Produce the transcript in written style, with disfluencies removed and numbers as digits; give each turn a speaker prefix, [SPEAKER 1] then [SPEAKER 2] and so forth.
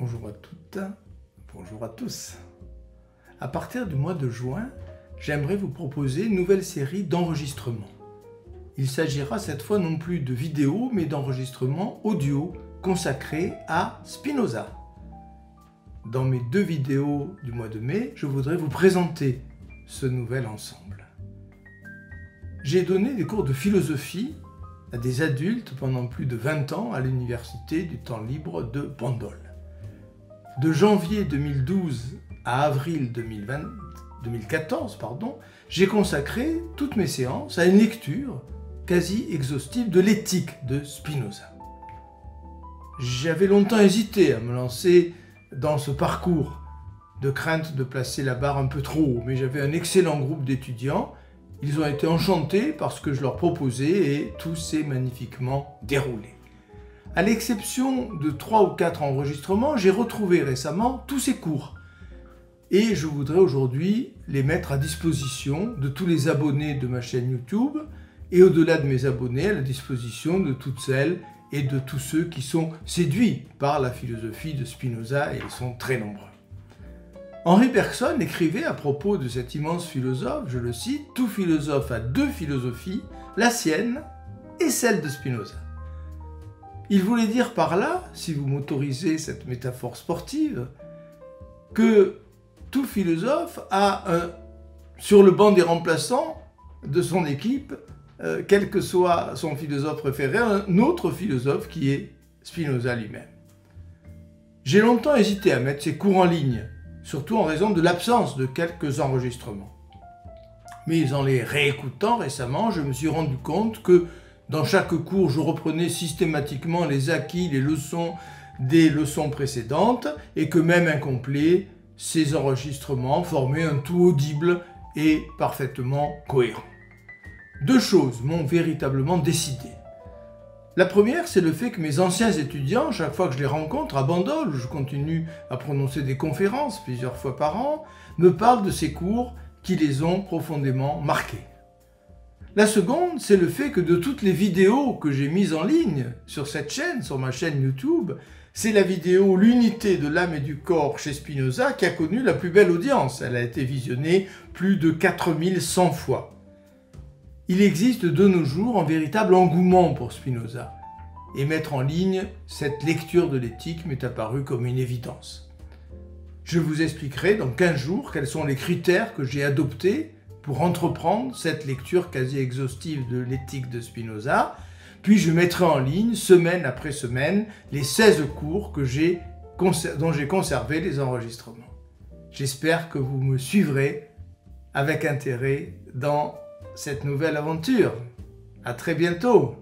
[SPEAKER 1] Bonjour à toutes, bonjour à tous. À partir du mois de juin, j'aimerais vous proposer une nouvelle série d'enregistrements. Il s'agira cette fois non plus de vidéos, mais d'enregistrements audio consacrés à Spinoza. Dans mes 2 vidéos du mois de mai, je voudrais vous présenter ce nouvel ensemble. J'ai donné des cours de philosophie à des adultes pendant plus de 20 ans à l'université du temps libre de Bandol. De janvier 2012 à avril 2014, j'ai consacré toutes mes séances à une lecture quasi exhaustive de l'éthique de Spinoza. J'avais longtemps hésité à me lancer dans ce parcours de crainte de placer la barre un peu trop haut, mais j'avais un excellent groupe d'étudiants. Ils ont été enchantés par ce que je leur proposais et tout s'est magnifiquement déroulé. À l'exception de 3 ou 4 enregistrements, j'ai retrouvé récemment tous ces cours. Et je voudrais aujourd'hui les mettre à disposition de tous les abonnés de ma chaîne YouTube et au-delà de mes abonnés, à la disposition de toutes celles et de tous ceux qui sont séduits par la philosophie de Spinoza, et ils sont très nombreux. Henri Bergson écrivait à propos de cet immense philosophe, je le cite, « Tout philosophe a 2 philosophies, la sienne et celle de Spinoza ». Il voulait dire par là, si vous m'autorisez cette métaphore sportive, que tout philosophe a sur le banc des remplaçants de son équipe, quel que soit son philosophe préféré, un autre philosophe qui est Spinoza lui-même. J'ai longtemps hésité à mettre ces cours en ligne, surtout en raison de l'absence de quelques enregistrements. Mais en les réécoutant récemment, je me suis rendu compte que dans chaque cours, je reprenais systématiquement les acquis, les leçons des leçons précédentes, et que même incomplets, ces enregistrements formaient un tout audible et parfaitement cohérent. 2 choses m'ont véritablement décidé. La première, c'est le fait que mes anciens étudiants, chaque fois que je les rencontre à Bandol, où je continue à prononcer des conférences plusieurs fois par an, me parlent de ces cours qui les ont profondément marqués. La seconde, c'est le fait que de toutes les vidéos que j'ai mises en ligne sur cette chaîne, sur ma chaîne YouTube, c'est la vidéo « L'unité de l'âme et du corps » chez Spinoza qui a connu la plus belle audience. Elle a été visionnée plus de 4100 fois. Il existe de nos jours un véritable engouement pour Spinoza. Et mettre en ligne cette lecture de l'éthique m'est apparu comme une évidence. Je vous expliquerai dans 15 jours quels sont les critères que j'ai adoptés pour entreprendre cette lecture quasi exhaustive de l'éthique de Spinoza, puis je mettrai en ligne, semaine après semaine, les 16 cours dont j'ai conservé les enregistrements. J'espère que vous me suivrez avec intérêt dans cette nouvelle aventure. À très bientôt!